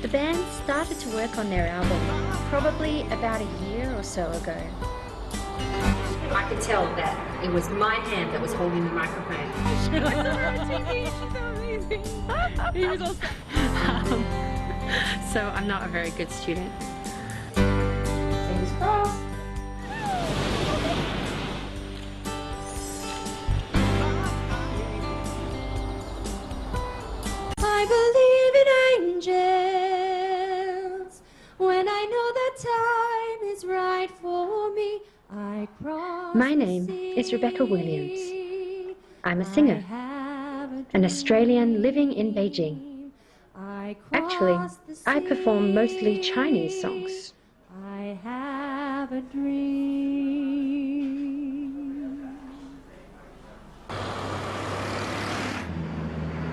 The band started to work on their album probably about a year or so ago. I could tell that it was my hand that was holding the microphone. So I'm not a very good student. Fingers crossed. I believe in angels. When I know the time is right for me, I cross. My name is Rebecca Williams. I'm a singer, an Australian living in Beijing. Actually, I perform mostly Chinese songs. I have a dream.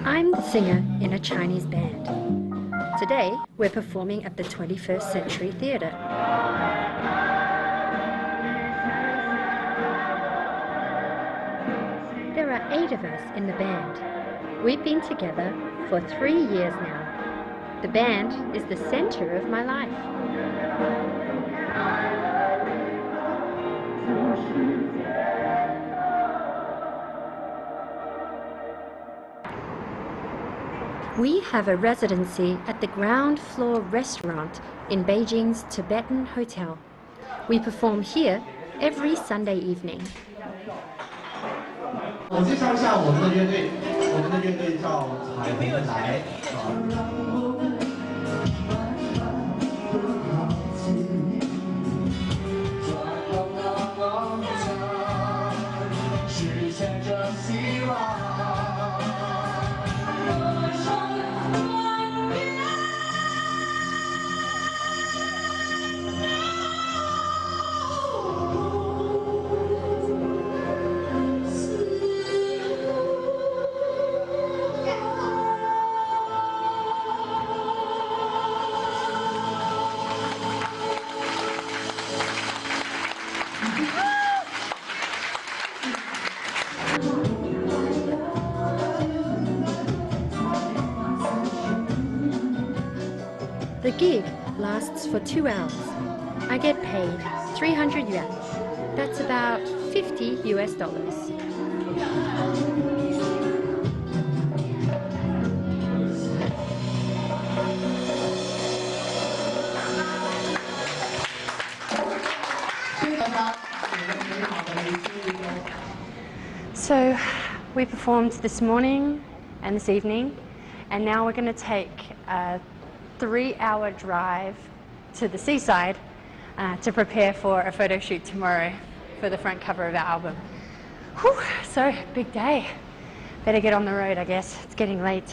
I'm the singer in a Chinese band. Today, we're performing at the 21st Century Theatre. There are 8 of us in the band. We've been together for 3 years now. The band is the center of my life. We have a residency at the ground floor restaurant in Beijing's Tibetan Hotel. We perform here every Sunday evening. 我介绍一下我们的乐队，我们的乐队叫彩虹来。实现着希望。 The gig lasts for 2 hours. I get paid 300 yuan. That's about $50 US. So we performed this morning and this evening, and now we're going to take a 3-hour drive to the seaside to prepare for a photo shoot tomorrow for the front cover of our album. Whew, so big day. Better get on the road, I guess. It's getting late.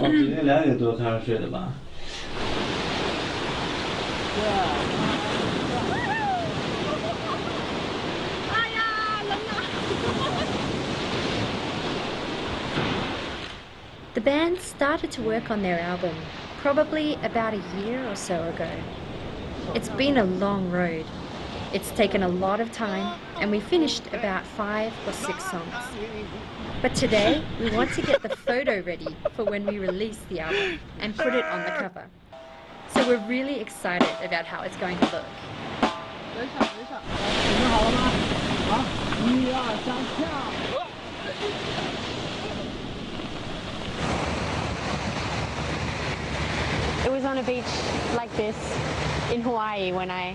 哦，今天2点多才能睡的吧？ The band started to work on their album probably about a year or so ago. It's been a long road. It's taken a lot of time, and we finished about 5 or 6 songs. But today, we want to get the photo ready for when we release the album and put it on the cover. So we're really excited about how it's going to look. It was on a beach like this in Hawaii when I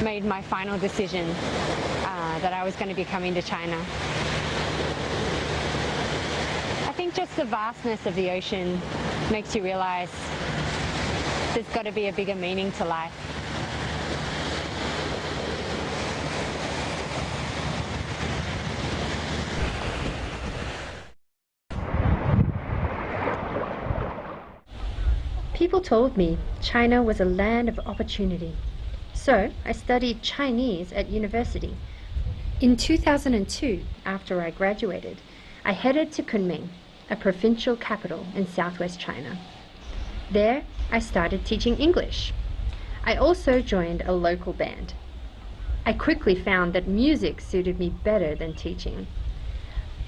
made my final decision that I was going to be coming to China. I think just the vastness of the ocean makes you realize there's got to be a bigger meaning to life. People told me China was a land of opportunity. So I studied Chinese at university. In 2002, after I graduated, I headed to Kunming a provincial capital in southwest China. There, I started teaching English. I also joined a local band. I quickly found that music suited me better than teaching.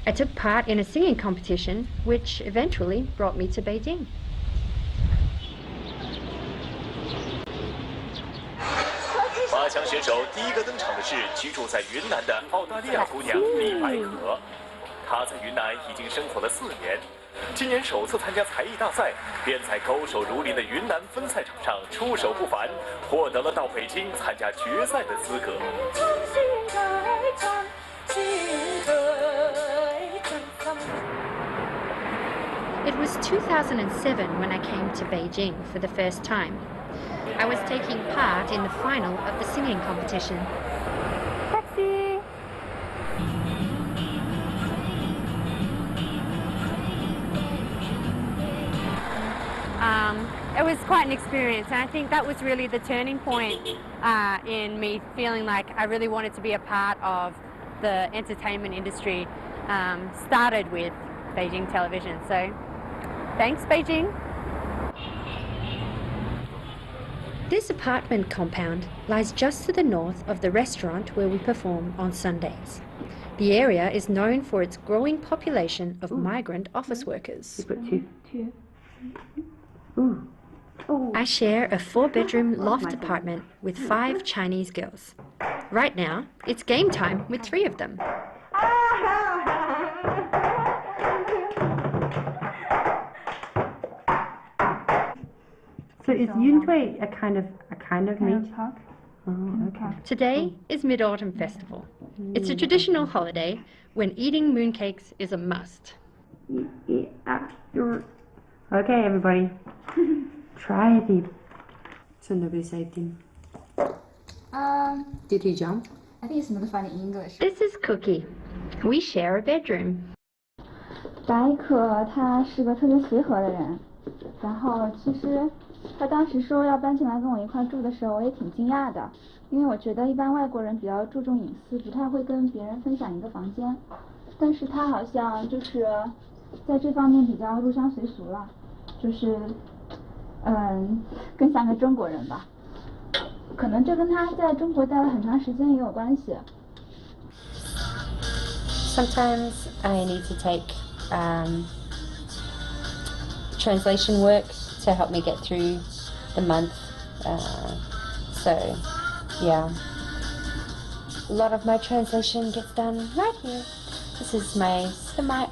I took part in a singing competition, which eventually brought me to Beijing. 八强选手第一个登场的是居住在云南的澳大利亚姑娘李白可。她在云南已经生活了4年，今年首次参加才艺大赛，便在高手如林的云南分赛场上出手不凡，获得了到北京参加决赛的资格。 It was 2007 when I came to Beijing for the first time. I was taking part in the final of the singing competition. Taxi! It was quite an experience, and I think that was really the turning point in me feeling like I really wanted to be a part of the entertainment industry. Started with Beijing television, so thanks Beijing. This apartment compound lies just to the north of the restaurant where we perform on Sundays. The area is known for its growing population of migrant office workers. I share a 4-bedroom loft apartment with 5 Chinese girls. Right now, it's game time with 3 of them. So is Yuntui a kind of meat? Talk. Oh, okay. Today is Mid-Autumn Festival. It's a traditional holiday when eating mooncakes is a must. Okay, everybody. Try it. So nobody saved him. Did he jump? I think it's not funny in English. This is Cookie. We share a bedroom. 白可他是个特别随和的人，然后其实他当时说要搬进来跟我一块住的时候，我也挺惊讶的，因为我觉得一般外国人比较注重隐私，不太会跟别人分享一个房间，但是他好像就是在这方面比较入乡随俗了，就是更像个中国人吧，可能这跟他在中国待了很长时间也有关系。Sometimes I need to take translation work to help me get through the month. So, yeah. A lot of my translation gets done right here. This is my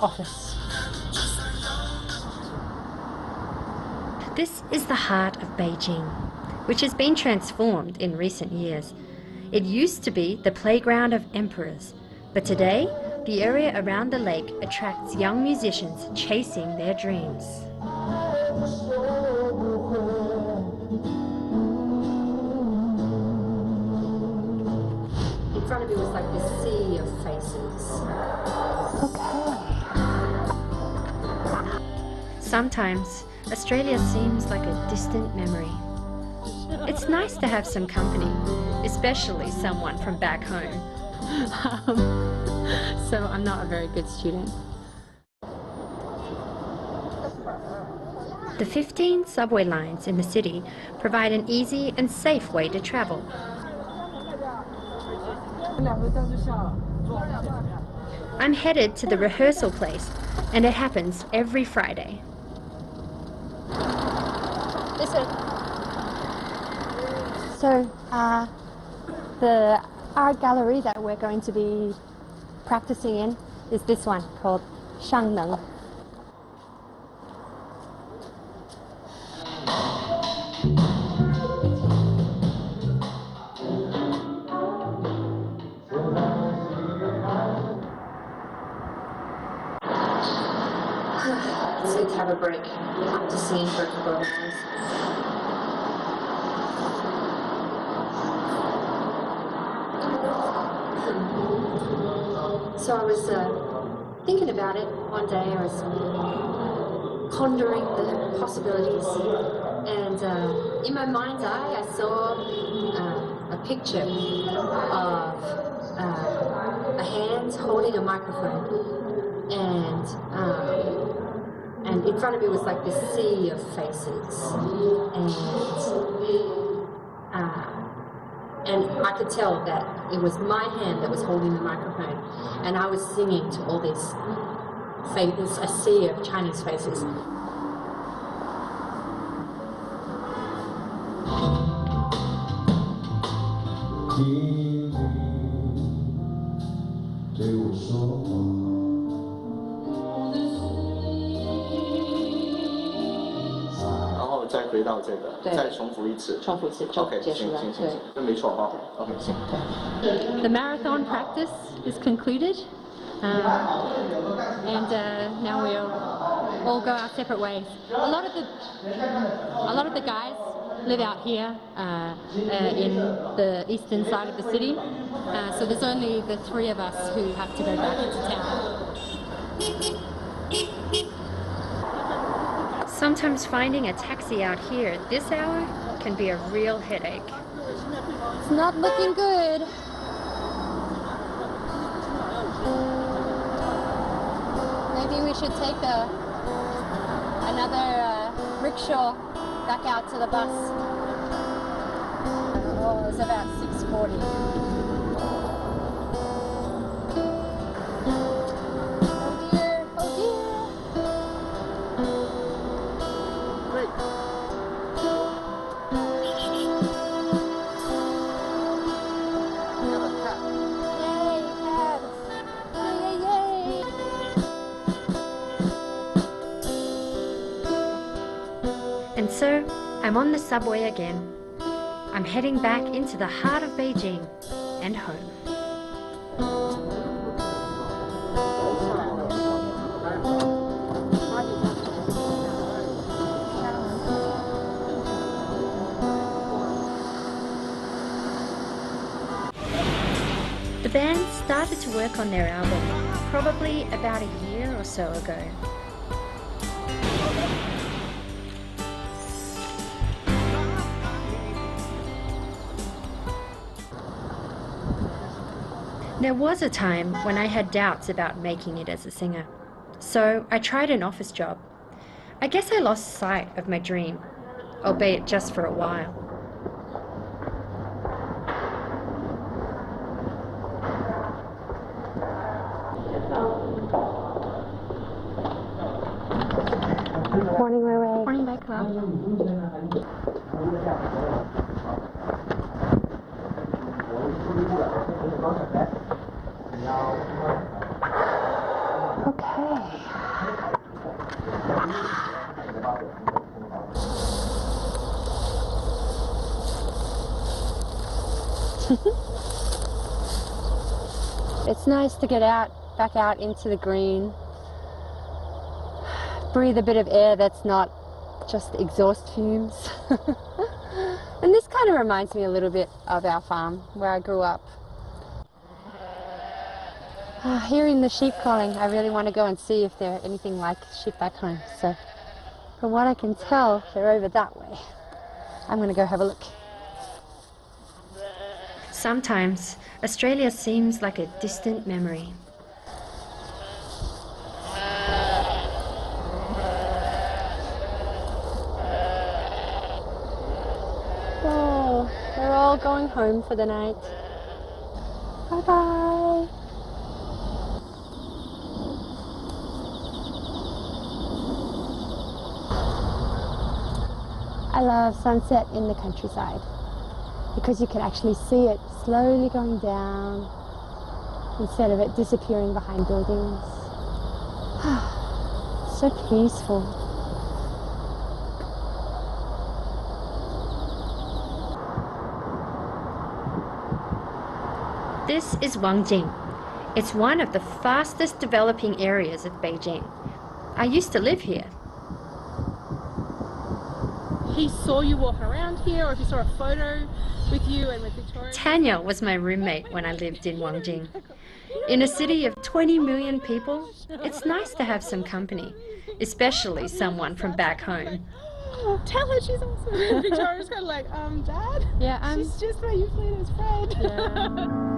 office. This is the heart of Beijing, which has been transformed in recent years. It used to be the playground of emperors, but today, the area around the lake attracts young musicians chasing their dreams. In front of you was like this sea of faces. Sometimes, Australia seems like a distant memory. It's nice to have some company, especially someone from back home. So I'm not a very good student. The 15 subway lines in the city provide an easy and safe way to travel. I'm headed to the rehearsal place, and it happens every Friday. So, the art gallery that we're going to be practicing in is this one called Shangneng. It's good to have a break after singing for a couple of hours. So I was thinking about it one day. I was pondering the possibilities, and in my mind's eye, I saw a picture of a hand holding a microphone, and in front of me was like this sea of faces, and I could tell that it was my hand that was holding the microphone, and I was singing to all these faces, a sea of Chinese faces. OK， 行，真没错哈。OK， 行。The marathon practice is concluded, and now we'll all go our separate ways. A lot of the guys live out here in the eastern side of the city, so there's only the three of us who have to go back into town. Sometimes finding a taxi out here at this hour can be a real headache. It's not looking good. Maybe we should take another rickshaw back out to the bus. Oh, it's about 6:40. And so, I'm on the subway again. I'm heading back into the heart of Beijing and home. The band started to work on their album probably about a year or so ago. There was a time when I had doubts about making it as a singer, so I tried an office job. I guess I lost sight of my dream, albeit just for a while. Morning, Ray. Morning, back up. Okay. It's nice to get back out into the green, breathe a bit of air that's not just exhaust fumes. And this kind of reminds me a little bit of our farm where I grew up. Hearing the sheep calling, I really want to go and see if they're anything like sheep back home. So from what I can tell, they're over that way. I'm going to go have a look. Sometimes Australia seems like a distant memory. Oh, they're all going home for the night. Bye-bye. I love sunset in the countryside because you can actually see it slowly going down instead of it disappearing behind buildings. So peaceful. This is Wangjing. It's one of the fastest developing areas of Beijing. I used to live here. He saw you walking around here, or if he saw a photo with you and with Victoria? Tanya was my roommate when I lived in Wangjing. In a city of 20 million people, it's nice to have some company, especially someone from back home. Oh, tell her she's awesome. And Victoria's kind of like, Dad? Yeah, she's just my eucalyptus friend. Yeah.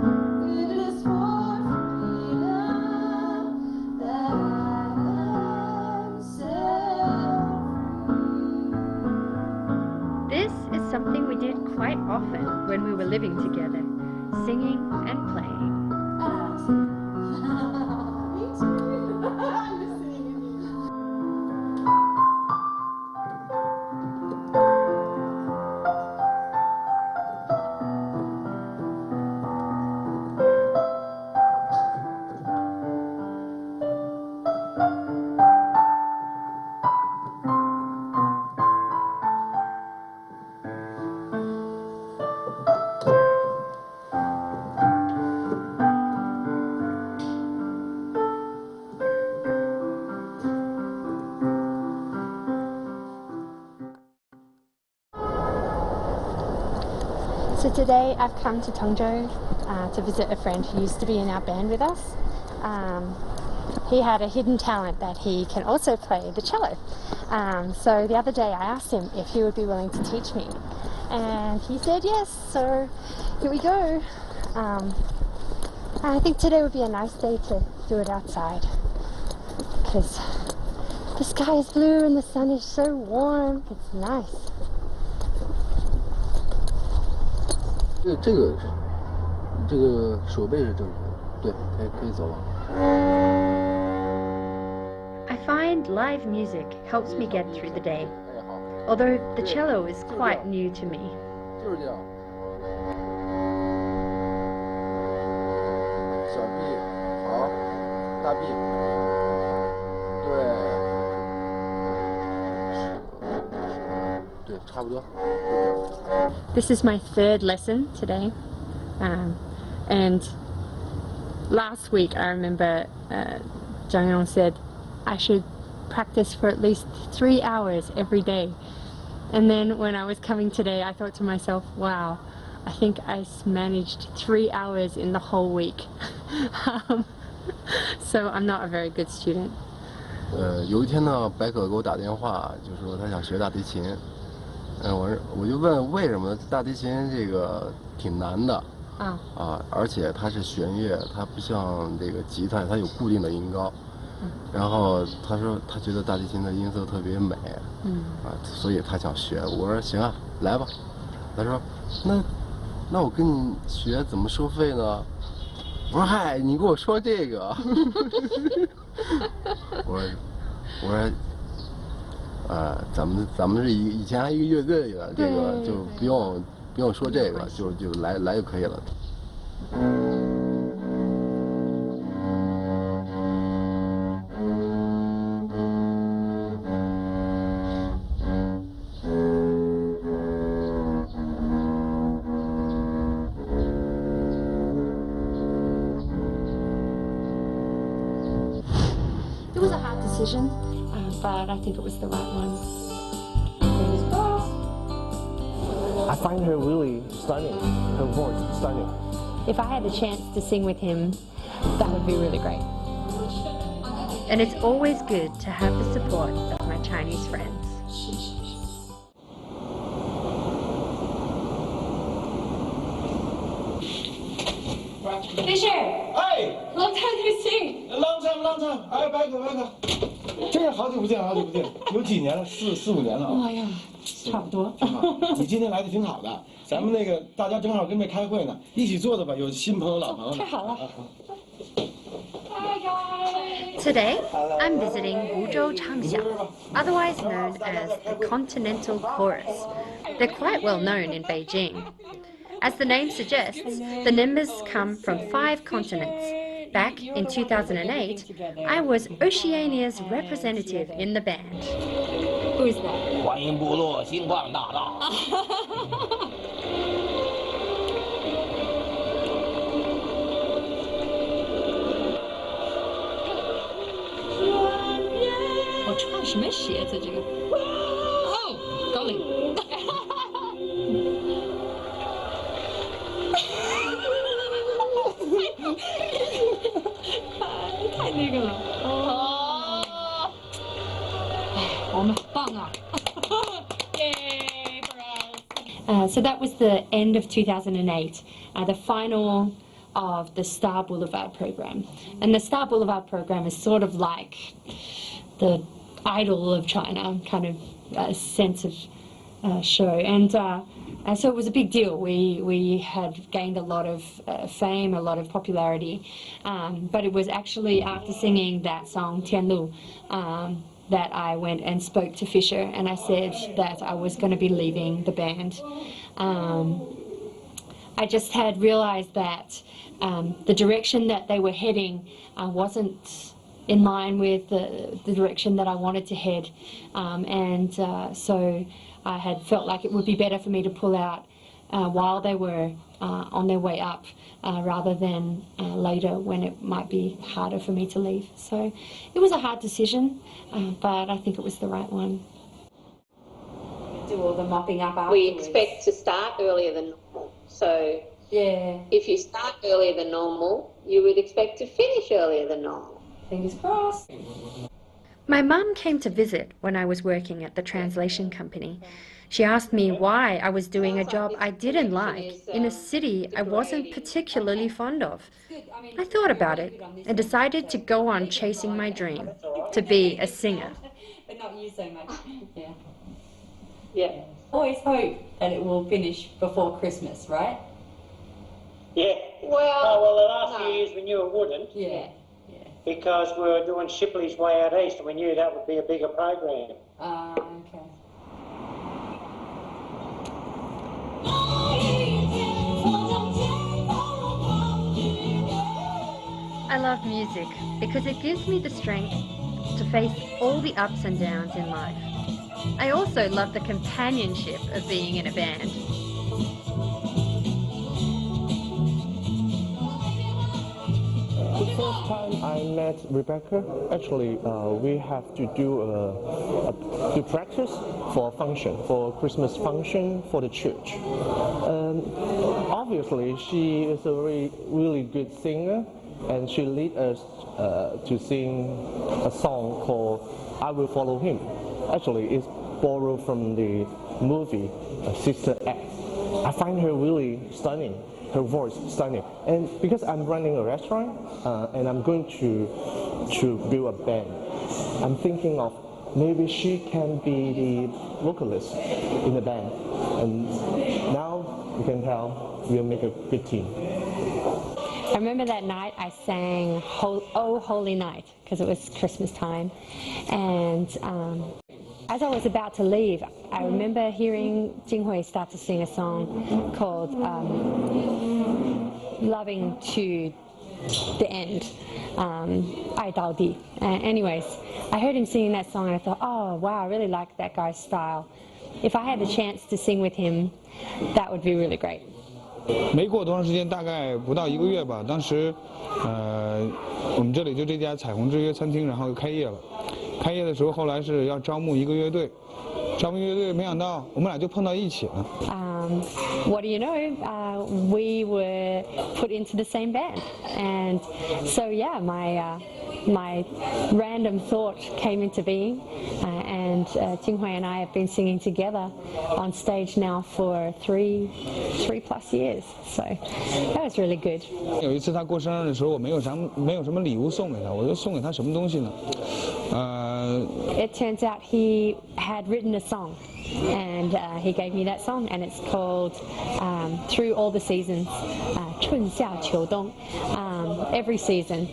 often when we were living together, singing and playing. So today I've come to Tongzhou to visit a friend who used to be in our band with us. He had a hidden talent that he can also play the cello. So the other day I asked him if he would be willing to teach me, and he said yes, so here we go. I think today would be a nice day to do it outside because the sky is blue and the sun is so warm. It's nice. 这个手背是正常的，对，可以走了。 I find live music helps me get through the day, although the cello is quite new to me. 就是这样。小臂，好，大臂，对，差不多。 This is my third lesson today, and last week I remember Zhang Yong said I should practice for at least 3 hours every day, and then when I was coming today I thought to myself, wow, I think I managed 3 hours in the whole week. So I'm not a very good student. 有一天呢，白可给我打电话，就说他想学大提琴。 我就问为什么大提琴这个挺难的而且它是弦乐，它不像这个吉他，它有固定的音高。然后他说他觉得大提琴的音色特别美，所以他想学。我说行啊，来吧。他说那我跟你学怎么收费呢？我说嗨，你跟我说这个。我说。 咱们是以前还一个乐队的，这个就不用说这个，就来就可以了。It was a hard decision. But I think it was the right one. I find her really stunning, her voice stunning. If I had a chance to sing with him, that would be really great. And it's always good to have the support of my Chinese friends. Fisher! Hey! Long time no see! Long time! 哎，白可。 真是好久不见，有几年了，4、5年了啊！哎呀，差不多。挺好，你今天来的挺好的，咱们那个大家正好跟着开会呢，一起坐的吧，有新朋友、老朋友。太好了。Today, I'm visiting Wuzhou Changxia, otherwise known as the Continental Chorus. They're quite well known in Beijing. As the name suggests, the members come from 5 continents. Back in 2008, I was Oceania's representative in the band. Who is that? 观音部落兴旺大道。我穿什么鞋子？这个？哦，高领。太那个了。哦。我们棒啊！ Yay for us! So that was the end of 2008, the final of the Star Boulevard program. And the Star Boulevard program is sort of like the idol of China, kind of a sense of show, and so it was a big deal. We had gained a lot of fame, a lot of popularity, but it was actually after singing that song, Tian, that I went and spoke to Fisher, and I said that I was going to be leaving the band. I just had realized that the direction that they were heading wasn't in line with the direction that I wanted to head, so I had felt like it would be better for me to pull out while they were on their way up, rather than later when it might be harder for me to leave. So it was a hard decision, but I think it was the right one. Do all the mopping up afterwards. We expect to start earlier than normal. So yeah, if you start earlier than normal, you would expect to finish earlier than normal. Fingers crossed. My mum came to visit when I was working at the translation company. She asked me why I was doing a job I didn't like in a city I wasn't particularly fond of. I thought about it and decided to go on chasing my dream, to be a singer. But not you so much. Yeah. Yeah. Always hope that it will finish before Christmas, right? Yeah. Well, the last few years we knew it wouldn't. Yeah. Because we were doing Shipley's Way Out East, and we knew that would be a bigger program. Okay. I love music because it gives me the strength to face all the ups and downs in life. I also love the companionship of being in a band. The first time I met Rebecca, actually we have to do practice for a function, for a Christmas function for the church. Obviously, she is a really good singer, and she led us to sing a song called "I Will Follow Him." Actually, it's borrowed from the movie Sister Act. I find her really stunning. Her voice stunning, and because I'm running a restaurant and I'm going to build a band, I'm thinking of maybe she can be the vocalist in the band, and now you can tell we'll make a good team. I remember that night I sang "Oh Holy Night" because it was Christmas time, and as I was about to leave, I remember hearing Jinghui start to sing a song called "Loving to the End," "Ai Dao Di." Anyways, I heard him singing that song and I thought, oh wow, I really like that guy's style. If I had the chance to sing with him, that would be really great. 没过多长时间，大概不到1个月吧。当时，我们这里就这家彩虹之约餐厅，然后开业了。开业的时候，后来是要招募一个乐队，招募乐队，没想到我们俩就碰到一起了。What do you know? We were put into the same band, and so yeah, my random thought came into being, and Jinghui and I have been singing together on stage now for three plus years. So that was really good. 有一次他过生日的时候，我没有什么礼物送给他，我就送给他什么东西呢？ It turns out he had written a song, and he gave me that song, and it's called "Through All the Seasons," 春夏秋冬, every season,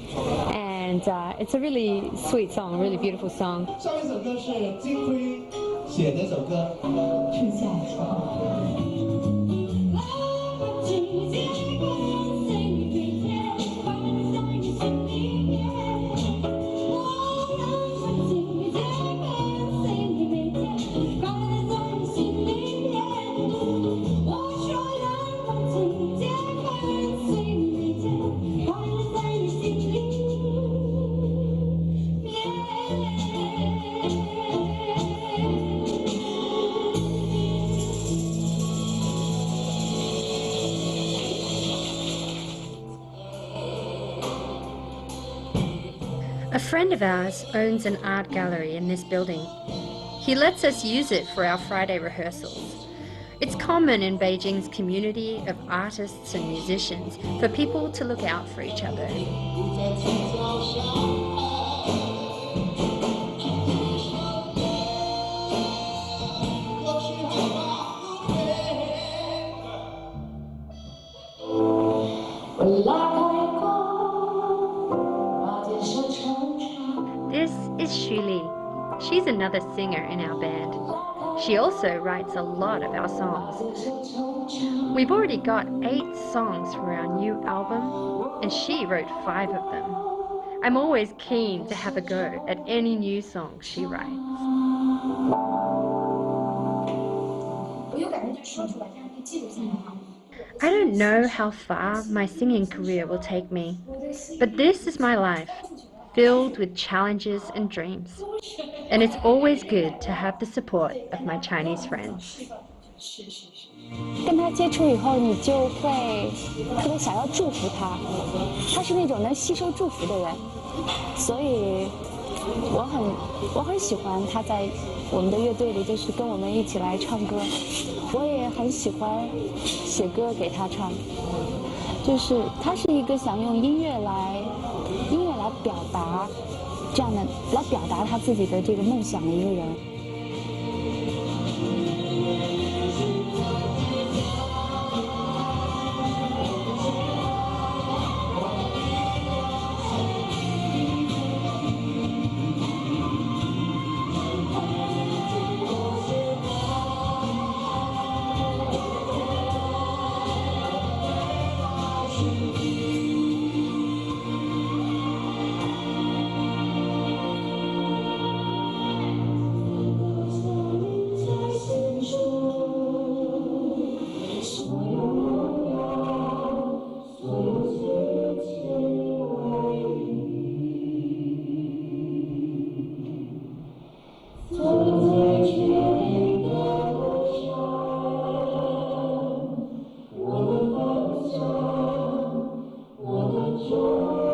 and it's a really sweet song, a really beautiful song. 上一首歌是金辉写的一首歌，春夏秋冬。 A friend of ours owns an art gallery in this building. He lets us use it for our Friday rehearsals. It's common in Beijing's community of artists and musicians for people to look out for each other. This is Shuli. She's another singer in our band. She also writes a lot of our songs. We've already got 8 songs for our new album, and she wrote 5 of them. I'm always keen to have a go at any new song she writes. I don't know how far my singing career will take me, but this is my life, filled with challenges and dreams. And it's always good to have the support of my Chinese friends. 跟他接触以后，你就会特别想要祝福他，他是那种能吸收祝福的人，所以我很喜欢他在我们的乐队里，就是跟我们一起来唱歌。我也很喜欢写歌给他唱，就是他是一个想用音乐来表达这样的，来表达他自己的这个梦想的一个人。我的